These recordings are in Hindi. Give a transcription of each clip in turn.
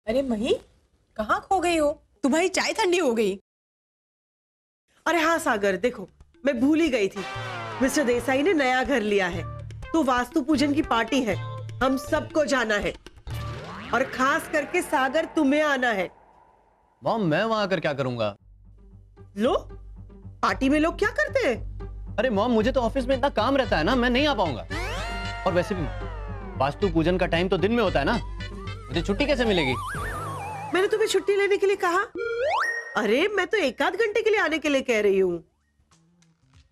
अरे मही, कहाँ खो गई हो? तुम्हारी चाय ठंडी हो गई। अरे हाँ सागर, देखो मैं भूल ही गई थी। मिस्टर देसाई ने नया घर लिया है तो वास्तु पूजन की पार्टी है, हम सबको जाना है और खास करके सागर तुम्हें आना है। मॉम मैं वहां आकर क्या करूंगा? लो, पार्टी में लोग क्या करते हैं? अरे मॉम मुझे तो ऑफिस में इतना काम रहता है ना, मैं नहीं आ पाऊंगा। और वैसे भी वास्तु पूजन का टाइम तो दिन में होता है ना, मुझे छुट्टी कैसे मिलेगी? मैंने तुम्हें छुट्टी लेने के लिए कहा? अरे मैं तो एक आध घंटे के लिए आने के लिए कह रही हूँ।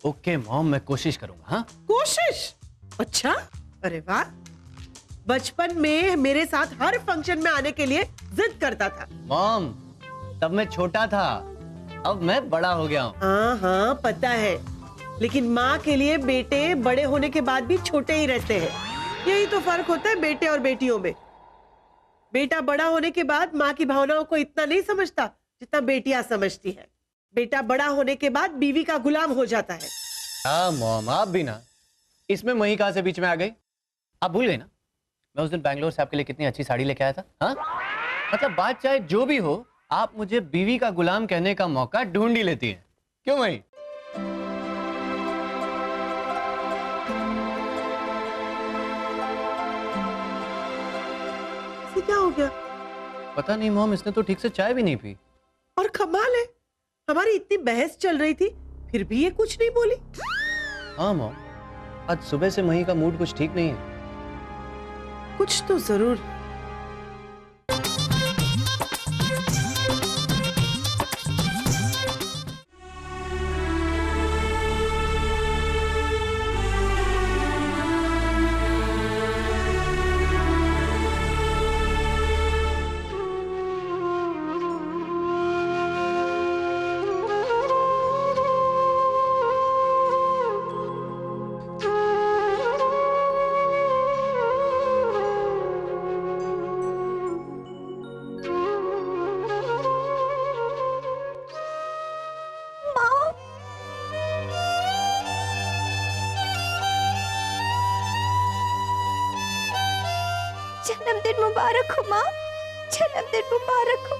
ओके मॉम, मैं कोशिश करूंगा। हाँ कोशिश? अच्छा, अरे वाह। बचपन में मेरे साथ हर फंक्शन में आने के लिए जिद करता था। मॉम तब मैं छोटा था, अब मैं बड़ा हो गया हूँ। हाँ हाँ पता है, लेकिन माँ के लिए बेटे बड़े होने के बाद भी छोटे ही रहते हैं। यही तो फर्क होता है बेटे और बेटियों में। बेटा बड़ा होने के बाद माँ की भावनाओं को इतना नहीं समझता जितना बेटियां समझती है। बेटा बड़ा होने के बाद बीवी का गुलाम हो जाता है। हाँ मॉम, आप भी ना। इसमें मही कहाँ से बीच में आ गई? आप भूल गई ना मैं उस दिन बैंगलोर से आपके लिए कितनी अच्छी साड़ी लेके आया था। हाँ मतलब बात चाहे जो भी हो, आप मुझे बीवी का गुलाम कहने का मौका ढूंढ ही लेती हैं। क्यों मही? ये क्या हो गया? पता नहीं मॉम, इसने तो ठीक से चाय भी नहीं पी। और कमाल है, हमारी इतनी बहस चल रही थी फिर भी ये कुछ नहीं बोली। हाँ मॉम, आज सुबह से मही का मूड कुछ ठीक नहीं है। कुछ तो जरूर। जन्मदिन मुबारक हो माँ, जन्मदिन मुबारक हो।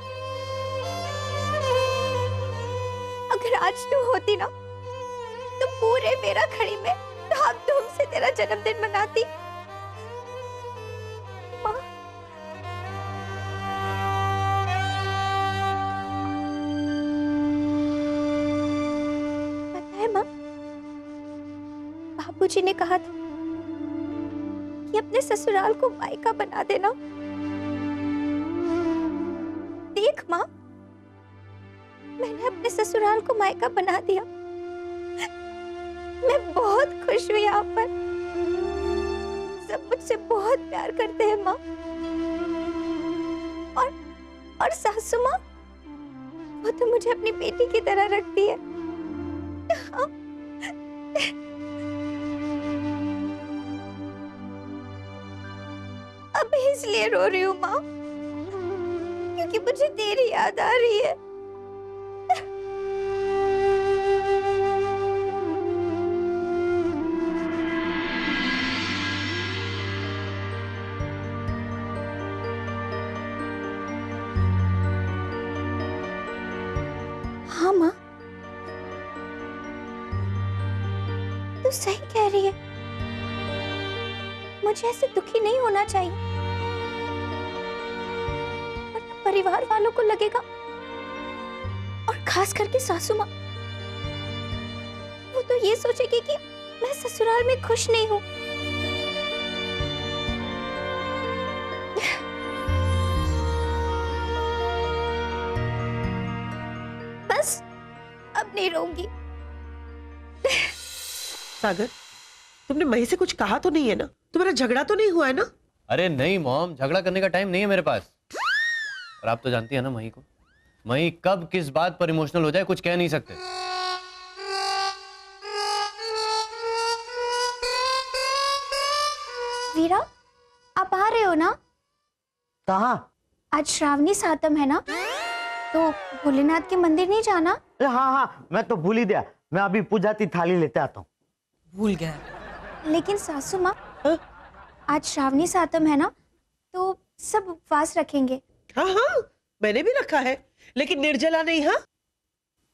अगर आज तू होती ना तो पूरे मेरा खड़ी में धाम-धूम से तेरा जन्मदिन मनाती। माँ पता है माँ, बाबूजी ने कहा था कि अपने ससुराल को मायका बना देना। देख माँ, मैंने अपने ससुराल को मायका बना दिया। मैं बहुत खुश हूँ यहाँ पर। सब मुझसे बहुत प्यार करते हैं माँ। और सासू माँ, वो तो मुझे अपनी बेटी की तरह रखती है। हाँ। अब इसलिए रो रही हूँ माँ, क्योंकि मुझे तेरी याद आ रही है। हाँ माँ, तू सही कह रही है। मुझे ऐसे दुखी नहीं होना चाहिए, वरना परिवार वालों को लगेगा, और खास करके सासू माँ, वो तो ये सोचेगी कि मैं ससुराल में खुश नहीं हूँ। बस अब नहीं रहूंगी। सागर, तुमने मही से कुछ कहा तो नहीं है ना? तुम्हारा झगड़ा तो नहीं हुआ है ना? अरे नहीं मॉम, झगड़ा करने का टाइम नहीं है मेरे पास। और आप तो जानती है ना मही को, मही कब किस बात पर इमोशनल हो जाए कुछ कह नहीं सकते। वीरा, आप आ रहे हो ना? कहाँ? आज श्रावणी सातम है ना, तो भोलेनाथ के मंदिर नहीं जाना? अरे हाँ हाँ, मैं तो भूल ही गया। मैं अभी पूजा की थाली लेते आता हूँ। भूल गया। लेकिन सासू माँ, आज श्रावणी सातम है ना, तो सब उपवास रखेंगे। हाँ हाँ, मैंने भी रखा है, लेकिन निर्जला नहीं। हाँ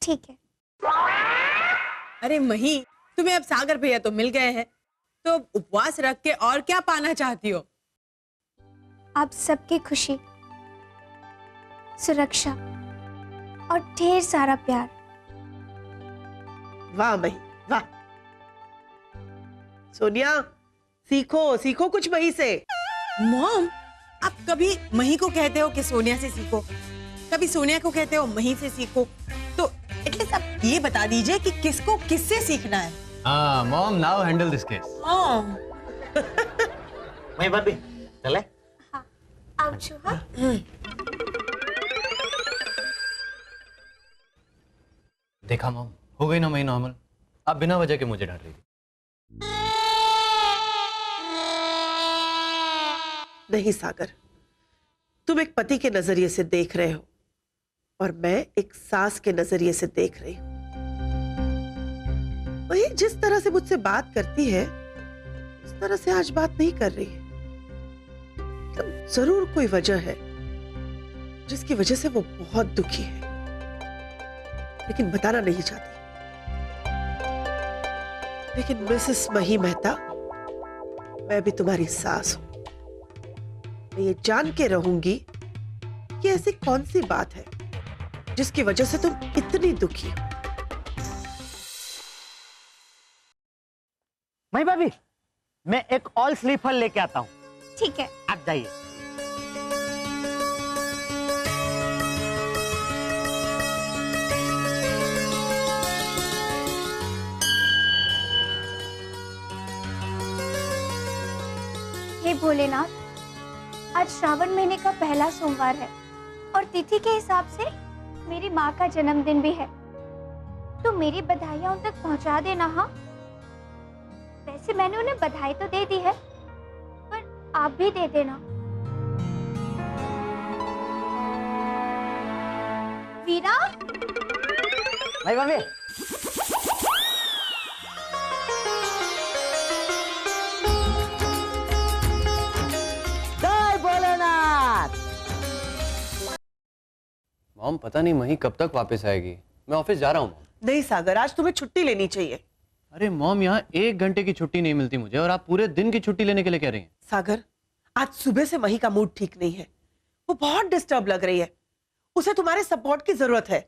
ठीक है। अरे मही, तुम्हें अब सागर भैया तो मिल गए हैं, तो उपवास रख के और क्या पाना चाहती हो? आप सबकी खुशी, सुरक्षा और ढेर सारा प्यार। वाह मही वाह। सोनिया, सीखो सीखो कुछ मही से। मॉम, आप कभी मही को कहते हो कि सोनिया से सीखो, कभी सोनिया को कहते हो मही से सीखो, तो एटलीस्ट आप ये बता दीजिए कि किसको किससे सीखना है। हाँ mom, now handle this case. Mom, मही भाभी चले। हाँ, आओ चूहा। देखा मॉम, हो गई ना मही नॉर्मल। आप बिना वजह के मुझे डांट रही थी। नहीं सागर, तुम एक पति के नजरिए से देख रहे हो और मैं एक सास के नजरिए से देख रही हूं। वही जिस तरह से मुझसे बात करती है उस तरह से आज बात नहीं कर रही है। मतलब जरूर कोई वजह है जिसकी वजह से वो बहुत दुखी है, लेकिन बताना नहीं चाहती। लेकिन मिसेस मही मेहता, मैं भी तुम्हारी सास हूं। मैं ये जान के रहूंगी कि ऐसी कौन सी बात है जिसकी वजह से तुम इतनी दुखी हो। मही भाभी, मैं एक ऑल स्लीपर लेके आता हूँ, ठीक है। आप जाइए। हे भोलेनाथ, आज श्रावण महीने का पहला सोमवार है और तिथि के हिसाब से मेरी माँ का जन्मदिन भी है, तो मेरी बधाइयाँ उन तक पहुँचा देना। हाँ, वैसे मैंने उन्हें बधाई तो दे दी है, पर आप भी दे देना। वीरा, मही भाभी जय भोलेनाथ। मॉम, पता नहीं मही कब तक वापस आएगी। मैं ऑफिस जा रहा हूँ मॉम। नहीं सागर, आज तुम्हें छुट्टी लेनी चाहिए। अरे मॉम, यहाँ 1 घंटे की छुट्टी नहीं मिलती मुझे और आप पूरे दिन की छुट्टी लेने के लिए कह रही हैं। सागर, आज सुबह से मही का मूड ठीक नहीं है। वो बहुत डिस्टर्ब लग रही है। उसे तुम्हारे सपोर्ट की जरूरत है,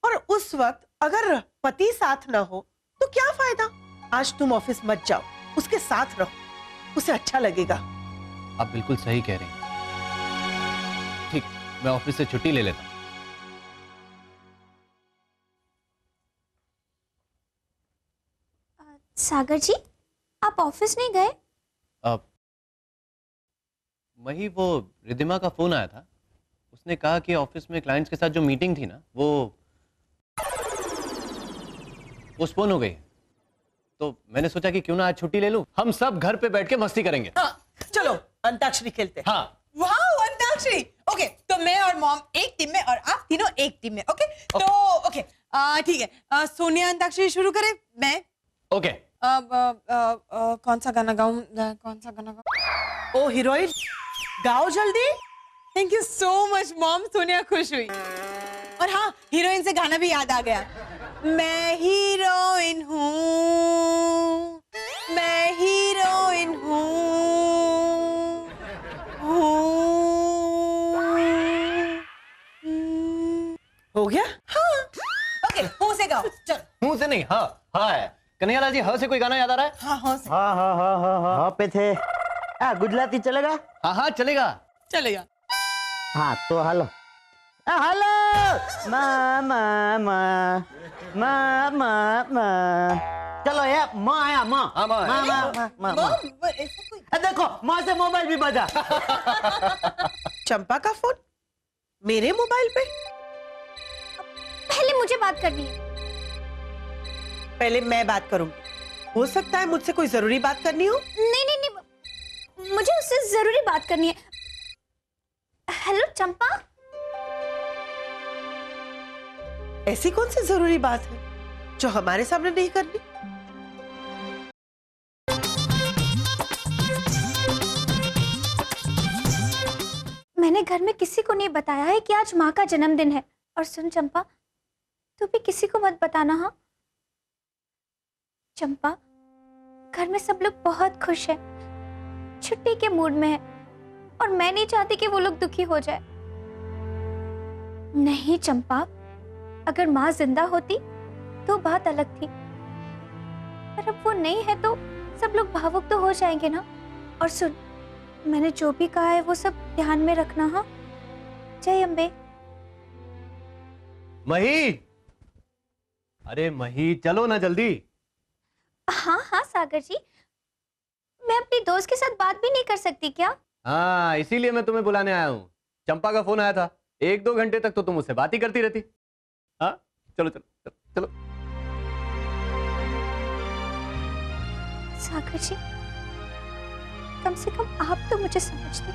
और उस वक्त अगर पति साथ ना हो तो क्या फायदा। आज तुम ऑफिस मत जाओ, उसके साथ रहो, उसे अच्छा लगेगा। आप बिल्कुल सही कह रही हैं। ठीक, मैं ऑफिस से छुट्टी ले लेता हूँ। सागर जी, आप ऑफिस नहीं गए? अब वही वो रिद्धिमा का फोन आया था। उसने कहा कि ऑफिस में क्लाइंट्स के साथ जो मीटिंग थी ना, वो पोस्टपोन हो गई। तो मैंने सोचा कि क्यों ना आज छुट्टी ले लूं, हम सब घर पे बैठ के मस्ती करेंगे। हाँ, चलो अंताक्षरी खेलते हैं। हाँ वाह, अंताक्षरी। ओके, तो मैं और मॉम एक टीम में और आप तीनों एक टीम में। ओके, तो ओके, ठीक है। सोनिया अंताक्षरी शुरू करे, मैं ओके। कौन सा गाना गाऊं? कौन सा गाना गाऊं? ओ हीरोइन, गाओ जल्दी। Thank you so much mom, Sonia खुश हुई। और हाँ, हीरोइन से गाना भी याद आ गया। मैं हीरोइन हूँ, मैं हीरोइन हूँ, हो गया? हाँ, ओके, हूँ से गाओ, चलो। मुंह से नहीं, हाँ हाँ है। कन्हैयालाल जी, हाँ से कोई गाना याद आ रहा है? हाँ, हाँ से। हाँ हाँ हाँ हाँ हाँ हाँ पे थे। गुजराती चलेगा? हाँ हाँ चलेगा। चलेगा। हाँ तो हेलो। हेलो मा मा मा मा मा मा। चलो ये माँ आया, माँ। हाँ, माँ आया। माँ माँ माँ माँ। मॉम, ऐसा कोई देखो माँ से मोबाइल भी बजा। चंपा का फोन मेरे मोबाइल पे? पहले मुझे बात करनी है। पहले मैं बात करूंगी। हो सकता है मुझसे कोई जरूरी बात करनी हो। नहीं नहीं नहीं, मुझे उससे जरूरी बात करनी है। हेलो चंपा। ऐसी कौन सी जरूरी बात है जो हमारे सामने नहीं करनी? मैंने मैंने घर में किसी को नहीं बताया है कि आज माँ का जन्मदिन है। और सुन चंपा, तू भी किसी को मत बताना, हाँ? चंपा, घर में सब लोग बहुत खुश हैं, छुट्टी के मूड में हैं, और मैं नहीं चाहती कि वो लोग दुखी हो जाए। नहीं चंपा, अगर माँ जिंदा होती तो बात अलग थी, पर अब वो नहीं है तो सब लोग भावुक तो हो जाएंगे ना। और सुन, मैंने जो भी कहा है वो सब ध्यान में रखना, हाँ? जय अम्बे। मही, अरे मही चलो ना जल्दी। हाँ हाँ सागर जी, मैं अपनी दोस्त के साथ बात भी नहीं कर सकती क्या? हाँ, इसीलिए मैं तुम्हें बुलाने आया हूँ। चंपा का फोन आया था, 1-2 घंटे तक तो तुम उससे बात ही करती रहती। हाँ चलो चलो चलो चलो। सागर जी, कम से कम आप तो मुझे समझते,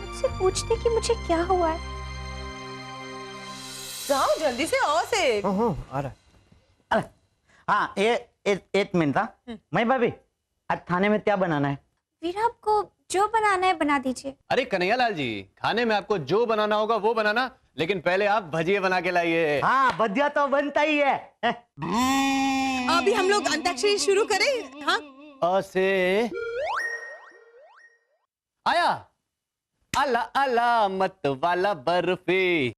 मुझसे पूछते कि मुझे क्या हुआ है। जाओ जल्दी से और से। आ रहा है। अरे हाँ, एक मिनट था। मैं भाभी, आज थाने में क्या बनाना है? वीरा, आपको जो बनाना है बना दीजिए। अरे कन्हैया लाल जी, खाने में आपको जो बनाना होगा वो बनाना, लेकिन पहले आप भजिए बना के लाइए। हाँ, भजिया तो बनता ही है। अभी हम लोग अंताक्षरी शुरू करें? हाँ, से आया अला अला मत वाला बर्फी,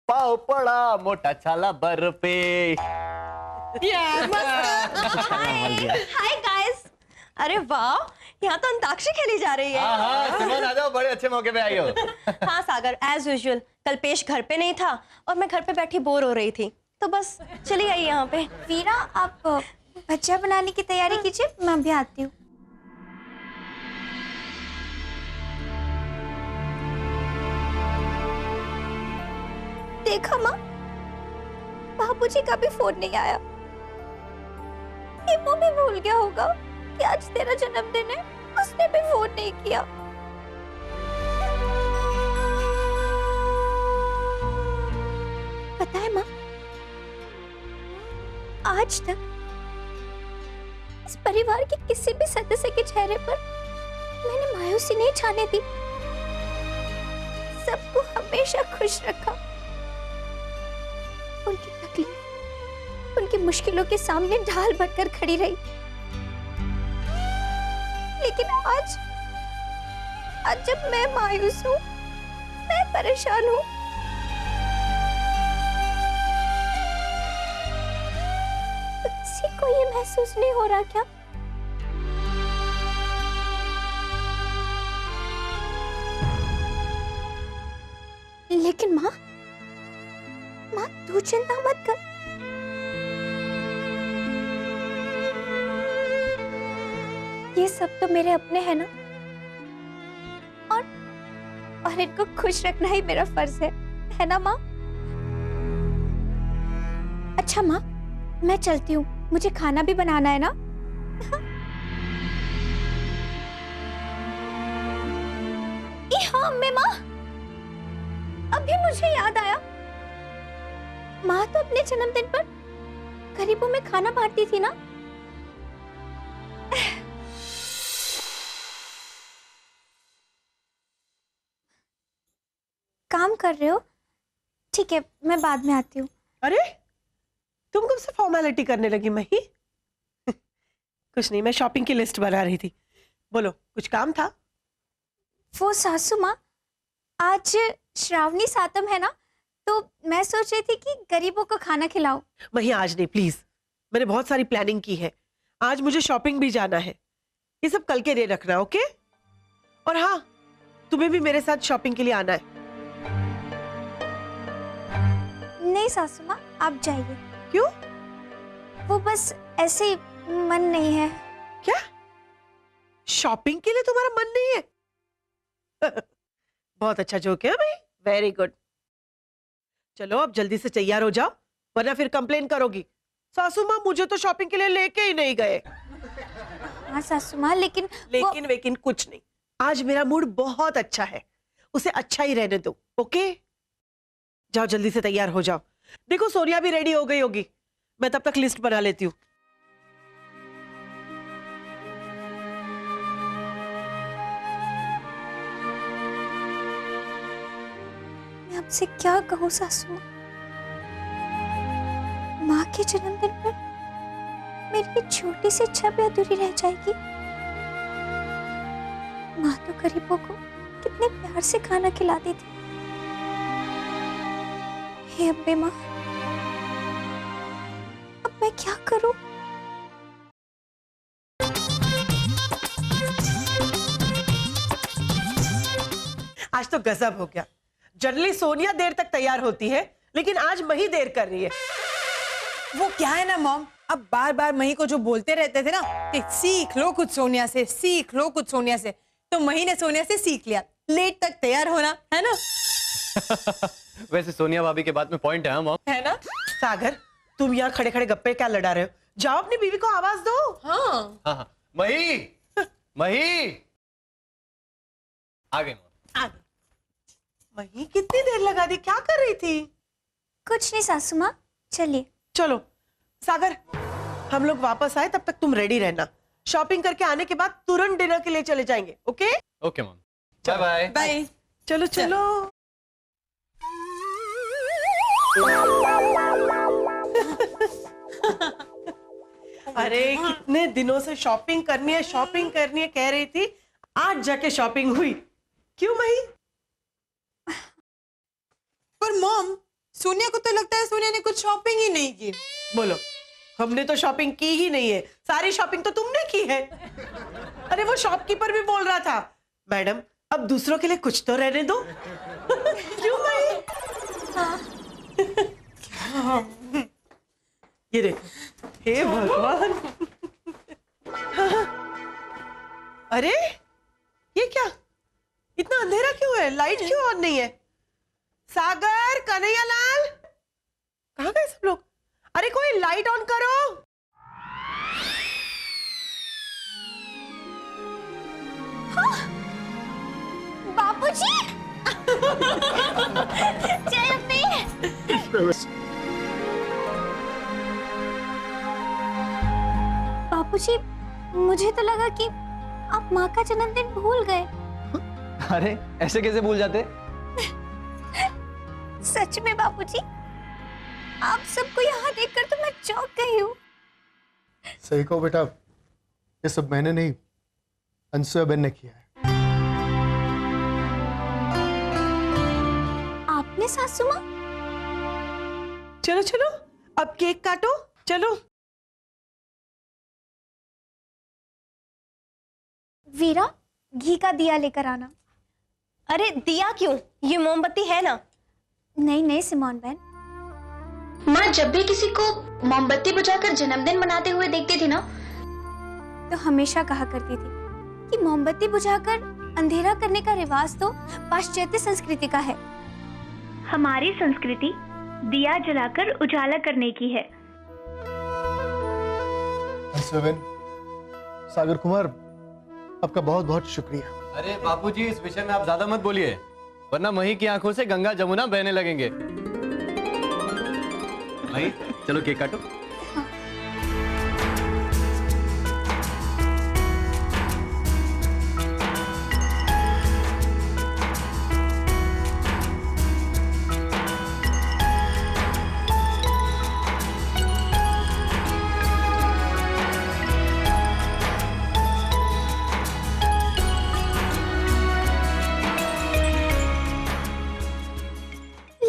पाव पड़ा मोटा छाला बर्फी। Hi guys. अरे वाह, यहाँ तो अंताक्षरी खेली जा रही है। हाँ हाँ सिमोन आ जाओ, बड़े अच्छे मौके पे आई हो। हाँ सागर, एज यूजुअल कल पेश घर पे नहीं था और मैं घर पे बैठी बोर हो रही थी, तो बस चली आई यहाँ पे। वीरा, आप भजिया बनाने की तैयारी कीजिए, मैं भी आती हूँ। देखा माँ, बाबूजी का भी फोन नहीं आया। इमो भी भूल गया होगा कि आज तेरा जन्मदिन है, उसने भी फोन नहीं किया। पता है माँ, आज तक इस परिवार के किसी भी सदस्य के चेहरे पर मैंने मायूसी नहीं छाने दी। सबको हमेशा खुश रखा, उनकी तकलीफ, उनकी मुश्किलों के सामने ढाल बनकर खड़ी रही। लेकिन आज जब मैं मायूस हूँ, मैं परेशान हूँ, तो किसी को ये महसूस नहीं हो रहा क्या? लेकिन माँ, तू चिंता मत कर। ये सब तो मेरे अपने हैं ना, और इनको खुश रखना ही मेरा फर्ज है ना माँ? अच्छा माँ, मैं चलती हूँ, मुझे खाना भी बनाना है ना। हाँ अम्मे माँ, अभी मुझे याद आया, माँ तो अपने जन्मदिन पर गरीबों में खाना बांटती थी ना। काम कर रहे हो? ठीक है, मैं बाद में आती हूँ। अरे तुम कब से फॉर्मेलिटी करने लगी मही? कुछ नहीं, मैं शॉपिंग की लिस्ट बना रही थी। बोलो, कुछ काम था? वो सासू माँ, आज श्रावणी सातम है ना, तो मैं सोच रही थी कि गरीबों को खाना खिलाऊं। मही आज नहीं प्लीज, मैंने बहुत सारी प्लानिंग की है। आज मुझे शॉपिंग भी जाना है, ये सब कल के लिए रखना, ओके? और हाँ, तुम्हें भी मेरे साथ शॉपिंग के लिए आना है। नहीं सासू माँ, आप जाइए। क्यों? वो बस ऐसे ही मन नहीं है। क्या शॉपिंग के लिए तुम्हारा मन नहीं है? बहुत अच्छा जोक है भाई, वेरी गुड। चलो अब जल्दी से तैयार हो जाओ, वरना फिर कंप्लेन करोगी, सासू माँ मुझे तो शॉपिंग के लिए लेके ही नहीं गए। हाँ सासू माँ, लेकिन लेकिन कुछ नहीं, आज मेरा मूड बहुत अच्छा है, उसे अच्छा ही रहने दो, ओके? जाओ जल्दी से तैयार हो जाओ। देखो सोनिया भी रेडी हो गई होगी, मैं तब तक लिस्ट बना लेती हूँ। मैं आपसे क्या कहूँ सासू माँ। माँ के जन्मदिन पर मेरी ये छोटी सी इच्छा भी अधूरी रह जाएगी। माँ तो गरीबों को कितने प्यार से खाना खिलाती थी। हे अब्बे माँ, अब मैं क्या करूं? आज तो गजब हो गया। जनरली सोनिया देर तक तैयार होती है, लेकिन आज मही देर कर रही है। वो क्या है ना मॉम, अब बार बार मही को जो बोलते रहते थे ना कि सीख लो कुछ सोनिया से, सीख लो कुछ सोनिया से, तो मही ने सोनिया से सीख लिया लेट तक तैयार होना, है ना? वैसे सोनिया भाभी के बात में पॉइंट है, हाँ मॉम? है ना? सागर, तुम यहाँ खड़े खड़े गप्पे क्या लड़ा रहे हो? जाओ अपनी बीवी को आवाज दो। हाँ हाँ हाँ, मही मही आ गई मॉम। आ गई। मही कितनी देर लगा दी, क्या कर रही थी? कुछ नहीं सासू माँ, चलिए। चलो सागर, हम लोग वापस आए तब तक तुम रेडी रहना। शॉपिंग करके आने के बाद तुरंत डिनर के लिए चले जाएंगे। Okay okay mom, bye bye. Bye. चलो चलो। अरे कितने दिनों से शॉपिंग करनी है कह रही थी, आज जाके शॉपिंग हुई। क्यों मही? पर मॉम, सोनिया को तो लगता है सोनिया ने कुछ शॉपिंग ही नहीं की। बोलो, हमने तो शॉपिंग की ही नहीं है, सारी शॉपिंग तो तुमने की है। अरे वो शॉपकीपर भी बोल रहा था, मैडम अब दूसरों के लिए कुछ तो रहने दो। क्यों भाई? ये देखो, हे भगवान। अरे ये क्या, इतना अंधेरा क्यों है? लाइट क्यों ऑन नहीं है? सागर, कन्हैयालाल, कहाँ गए सब लोग? अरे कोई लाइट ऑन करो। बापूजी! जय अम्बे! बापूजी, मुझे तो लगा कि आप माँ का जन्मदिन भूल गए। अरे ऐसे कैसे भूल जाते? सच में बापूजी, आप सबको यहाँ देखकर तो मैं चौंक गई हूँ। सही कहो बेटा, ये सब मैंने नहीं, अनसुया बहन ने किया है। आपने सासू माँ? चलो चलो अब केक काटो, चलो। वीरा, घी का दिया लेकर आना। अरे दिया क्यों, ये मोमबत्ती है ना। नहीं नहीं सिमोन बहन, माँ जब भी किसी को मोमबत्ती बुझाकर जन्मदिन मनाते हुए देखती थी ना, तो हमेशा कहा करती थी कि मोमबत्ती बुझाकर अंधेरा करने का रिवाज तो पाश्चात्य संस्कृति का है। हमारी संस्कृति दिया जलाकर उजाला करने की है। अनसुया बहन, सागर कुमार, आपका बहुत बहुत शुक्रिया। अरे बापूजी, इस विषय में आप ज्यादा मत बोलिए, वरना मही की आंखों से गंगा जमुना बहने लगेंगे। मही, चलो केक काटो।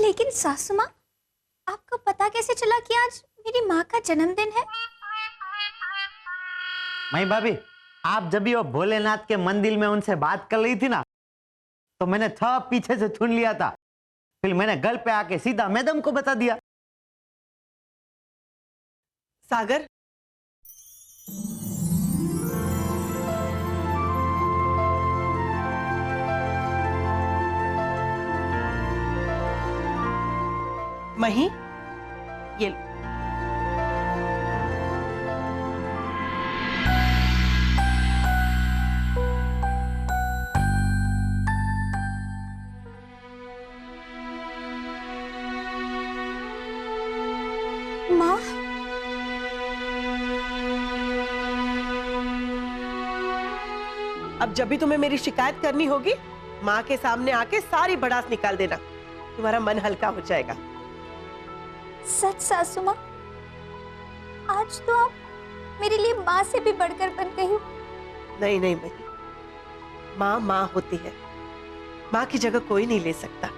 लेकिन सासू माँ, आपको पता कैसे चला कि आज मेरी माँ का जन्मदिन है? मई भाभी, आप जब भी वो भोलेनाथ के मंदिर में उनसे बात कर रही थी ना, तो मैंने सब पीछे से सुन लिया था। फिर मैंने घर पे आके सीधा मैडम को बता दिया। सागर, मही, ये लो। माँ, अब जब भी तुम्हें मेरी शिकायत करनी होगी, माँ के सामने आके सारी भड़ास निकाल देना। तुम्हारा मन हल्का हो जाएगा। सच सासू माँ, आज तो आप मेरे लिए माँ से भी बढ़कर बन गई हो। नहीं नहीं मही, माँ माँ होती है, माँ की जगह कोई नहीं ले सकता।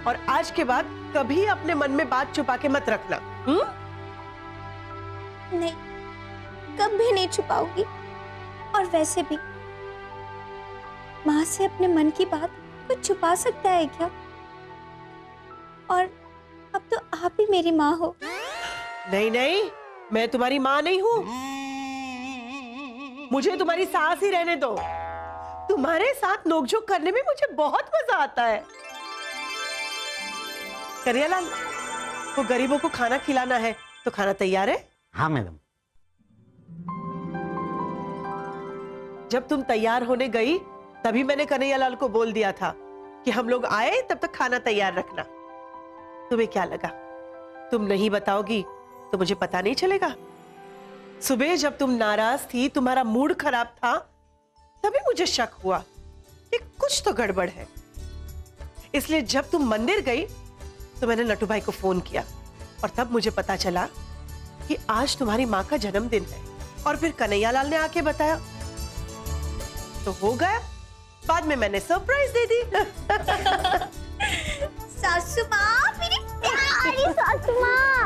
और आज के बाद कभी अपने मन में बात छुपा के मत रखना। नहीं, कभी नहीं छुपाऊंगी। और वैसे भी माँ से अपने मन की बात कुछ छुपा सकता है क्या? और अब तो आप ही मेरी माँ हो। नहीं नहीं, मैं तुम्हारी माँ नहीं हूँ। मुझे तुम्हारी सास ही रहने दो। तुम्हारे साथ नोकझोंक करने में मुझे बहुत मजा आता है। करियालाल, वो गरीबों को खाना खिलाना है, तो खाना तैयार है? हाँ मैडम। जब तुम तैयार होने गई तभी मैंने कन्हैयालाल को बोल दिया था कि हम लोग आए तब तक खाना तैयार रखना। तुम्हें क्या लगा तुम नहीं बताओगी तो मुझे पता नहीं चलेगा? सुबह जब तुम नाराज थी, तुम्हारा मूड खराब था, तभी मुझे शक हुआ कि कुछ तो गड़बड़ है। इसलिए जब तुम मंदिर गई तो मैंने नटू भाई को फोन किया और तब मुझे पता चला कि आज तुम्हारी माँ का जन्मदिन है। और फिर कन्हैयालाल ने आके बताया तो हो गया। बाद में मैंने सरप्राइज दे दी। सासू माँ, मेरी प्यारी सासू माँ।